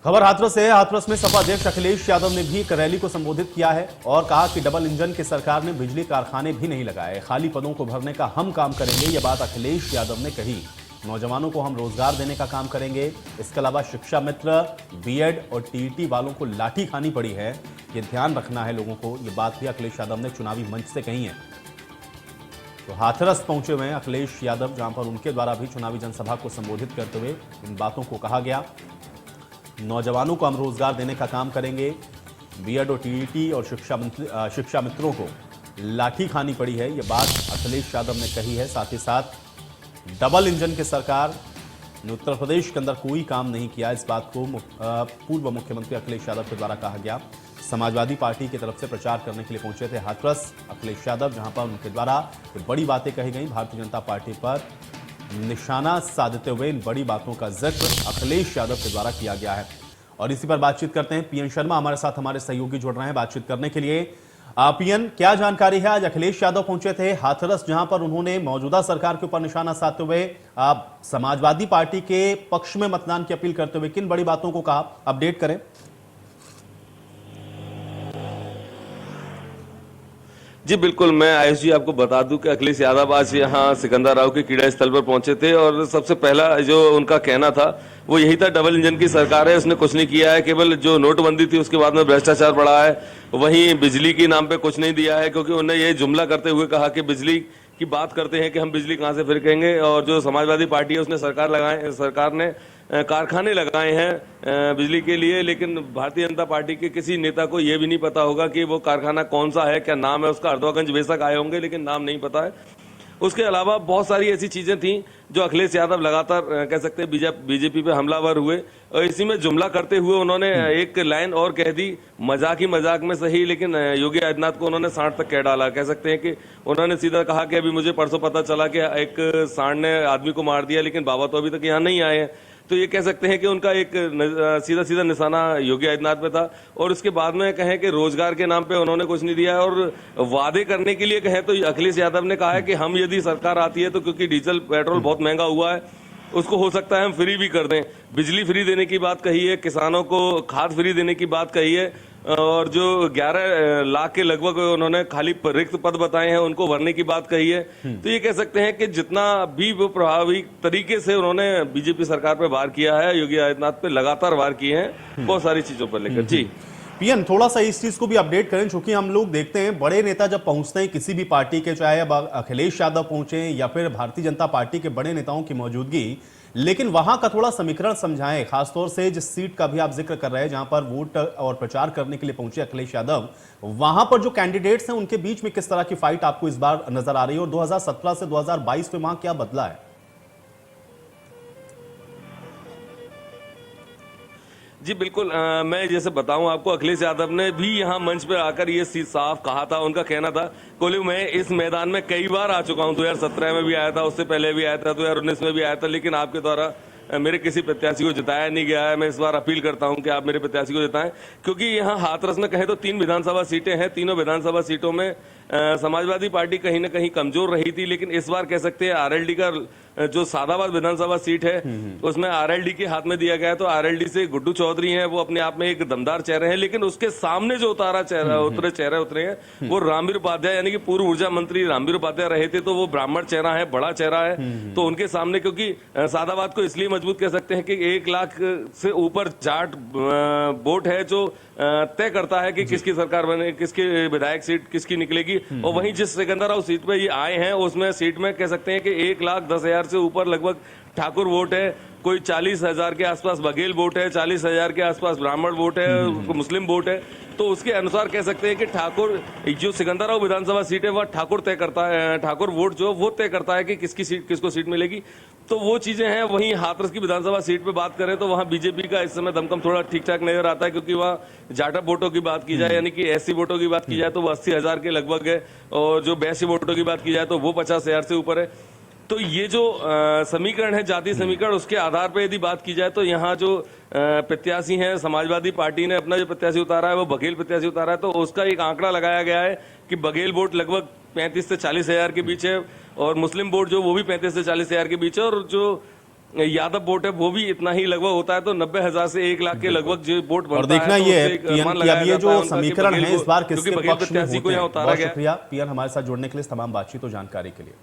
खबर हाथरस से है। हाथरस में सपा अध्यक्ष अखिलेश यादव ने भी एक रैली को संबोधित किया है और कहा कि डबल इंजन की सरकार ने बिजली कारखाने भी नहीं लगाए, खाली पदों को भरने का हम काम करेंगे। यह बात अखिलेश यादव ने कही। नौजवानों को हम रोजगार देने का काम करेंगे। इसके अलावा शिक्षा मित्र, बीएड और टीईटी वालों को लाठी खानी पड़ी है, ये ध्यान रखना है लोगों को। ये बात भी अखिलेश यादव ने चुनावी मंच से कही है। तो हाथरस पहुंचे हुए हैं अखिलेश यादव, जहां पर उनके द्वारा भी चुनावी जनसभा को संबोधित करते हुए इन बातों को कहा गया। नौजवानों को हम रोजगार देने का काम करेंगे। बीएड और टीईटी और शिक्षा मित्रों को लाठी खानी पड़ी है, यह बात अखिलेश यादव ने कही है। साथ ही साथ डबल इंजन की सरकार ने उत्तर प्रदेश के अंदर कोई काम नहीं किया, इस बात को पूर्व मुख्यमंत्री अखिलेश यादव के द्वारा कहा गया। समाजवादी पार्टी की तरफ से प्रचार करने के लिए पहुंचे थे हाथरस अखिलेश यादव, जहां पर उनके द्वारा बड़ी बातें कही गई। भारतीय जनता पार्टी पर निशाना साधते हुए इन बड़ी बातों का जिक्र अखिलेश यादव के द्वारा किया गया है। और इसी पर बातचीत करते हैं। पीएन शर्मा हमारे साथ, हमारे सहयोगी जुड़ रहे हैं बातचीत करने के लिए। पीएन, क्या जानकारी है? आज अखिलेश यादव पहुंचे थे हाथरस, जहां पर उन्होंने मौजूदा सरकार के ऊपर निशाना साधते हुए समाजवादी पार्टी के पक्ष में मतदान की अपील करते हुए किन बड़ी बातों को कहा, अपडेट करें। जी बिल्कुल, मैं आयुष जी आपको बता दूं कि अखिलेश यादव आज यहाँ सिकंदराव के क्रीड़ा स्थल पर पहुंचे थे और सबसे पहला जो उनका कहना था वो यही था, डबल इंजन की सरकार है, उसने कुछ नहीं किया है। केवल जो नोटबंदी थी उसके बाद में भ्रष्टाचार बढ़ा है, वहीं बिजली के नाम पे कुछ नहीं दिया है। क्योंकि उन्होंने ये जुमला करते हुए कहा कि बिजली की बात करते हैं कि हम बिजली कहाँ से फेंकेंगे, और जो समाजवादी पार्टी है उसने सरकार ने कारखाने लगाए हैं बिजली के लिए, लेकिन भारतीय जनता पार्टी के किसी नेता को यह भी नहीं पता होगा कि वो कारखाना कौन सा है, क्या नाम है उसका। हरदोगंज बेशक आए होंगे लेकिन नाम नहीं पता है। उसके अलावा बहुत सारी ऐसी चीजें थी जो अखिलेश यादव लगातार कह सकते हैं बीजेपी पे हमलावर हुए, और इसी में जुमला करते हुए उन्होंने एक लाइन और कह दी, मजाक ही मजाक में सही, लेकिन योगी आदित्यनाथ को उन्होंने सांड तक कह डाला। कह सकते हैं कि उन्होंने सीधा कहा कि अभी मुझे परसों पता चला कि एक सांड ने आदमी को मार दिया, लेकिन बाबा तो अभी तक यहाँ नहीं आए हैं। तो ये कह सकते हैं कि उनका एक सीधा सीधा निशाना योगी आदित्यनाथ पे था। और उसके बाद में कहें कि रोजगार के नाम पे उन्होंने कुछ नहीं दिया है, और वादे करने के लिए कहें तो अखिलेश यादव ने कहा है कि हम यदि सरकार आती है तो क्योंकि डीजल पेट्रोल बहुत महंगा हुआ है, उसको हो सकता है हम फ्री भी कर दें। बिजली फ्री देने की बात कही है, किसानों को खाद फ्री देने की बात कही है, और जो 11 लाख के लगभग उन्होंने खाली रिक्त पद बताए हैं उनको भरने की बात कही है। तो ये कह सकते हैं कि जितना भी वो प्रभावी तरीके से उन्होंने बीजेपी सरकार पे वार किया है, योगी आदित्यनाथ पे लगातार वार किए हैं बहुत सारी चीजों पर लेकर। जी पीएन, थोड़ा सा इस चीज को भी अपडेट करें, क्योंकि हम लोग देखते हैं बड़े नेता जब पहुंचते हैं किसी भी पार्टी के, चाहे अब अखिलेश यादव पहुंचे या फिर भारतीय जनता पार्टी के बड़े नेताओं की मौजूदगी, लेकिन वहां का थोड़ा समीकरण समझाएं। खासतौर से जिस सीट का भी आप जिक्र कर रहे हैं जहां पर वोट और प्रचार करने के लिए पहुंचे अखिलेश यादव, वहां पर जो कैंडिडेट्स हैं उनके बीच में किस तरह की फाइट आपको इस बार नजर आ रही है, और 2017 से 2022 में वहां क्या बदला है? जी बिल्कुल, मैं जैसे बताऊं आपको, अखिलेश यादव ने भी यहाँ मंच पर आकर ये साफ कहा था। उनका कहना था, बोले मैं इस मैदान में कई बार आ चुका हूं, 2017 में भी आया था, उससे पहले भी आया था, 2019 में भी आया था, लेकिन आपके द्वारा मेरे किसी प्रत्याशी को जिताया नहीं गया है। मैं इस बार अपील करता हूं कि आप मेरे प्रत्याशी को जिताएं, क्योंकि यहाँ हाथरस में कहें तो 3 विधानसभा सीटें हैं। तीनों विधानसभा सीटों में समाजवादी पार्टी कहीं ना कहीं कमजोर रही थी, लेकिन इस बार कह सकते हैं आरएलडी का जो सादाबाद विधानसभा सीट है उसमें आरएलडी के हाथ में दिया गया है। तो आरएलडी से गुड्डू चौधरी हैं, वो अपने आप में एक दमदार चेहरे हैं, लेकिन उसके सामने जो चेहरे उतरे हैं वो रामवीर उपाध्याय, यानी कि पूर्व ऊर्जा मंत्री रामवीर उपाध्याय रहे थे। तो वो ब्राह्मण चेहरा है, बड़ा चेहरा है, तो उनके सामने, क्योंकि सादाबाद को इसलिए मजबूत कह सकते हैं कि 1 लाख से ऊपर जाट वोट है जो तय करता है कि किसकी सरकार बने, किसकी विधायक सीट किसकी निकलेगी। और वहीं जिस सिकंदराव सीट पे ये आए हैं उसमें सीट में कह सकते हैं कि 1,10,000 से ऊपर लगभग ठाकुर वोट है, कोई 40,000 के आसपास बघेल वोट है, 40,000 के आसपास ब्राह्मण वोट है, मुस्लिम वोट है। तो उसके अनुसार कह सकते हैं कि ठाकुर जो सिकंदराव विधानसभा सीट है वह ठाकुर तय करता है, ठाकुर वोट जो वो तय करता है कि किसको सीट मिलेगी। तो वो चीजें हैं। वहीं हाथरस की विधानसभा सीट पे बात करें तो वहां बीजेपी का इस समय दमखम थोड़ा ठीक ठाक नजर आता है, क्योंकि वहां जाटा वोटों की बात की जाए, यानी कि एससी वोटों की बात की जाए तो वो 80,000 के लगभग है, और जो बैसी वोटों की बात की जाए तो वो 50,000 से ऊपर है। तो ये जो समीकरण है, जाति समीकरण, उसके आधार पर यदि बात की जाए तो यहाँ जो प्रत्याशी हैं, समाजवादी पार्टी ने अपना जो प्रत्याशी उतारा है वो बघेल प्रत्याशी उतारा है। तो उसका एक आंकड़ा लगाया गया है कि बघेल वोट लगभग 35 से 40 हजार के बीच है, और मुस्लिम वोट जो वो भी 35 से 40 हजार के बीच है, और जो यादव वोट है वो भी इतना ही लगभग होता है, तो 90,000 से 1 लाख के लगभग जो वोट बनता है। और देखना तो ये है उससे एक पीएन अनुमान की लगाया अब ये जाता है जो उनका कि समीकरण बघेल है इस बार क्योंकि किसके बघेल पक्ष में प्रत्याशी को होते यहाँ हैं। उतारा बहुत गया। शुक्रिया पीएन हमारे साथ जुड़ने के लिए, तमाम बातचीत और जानकारी के लिए।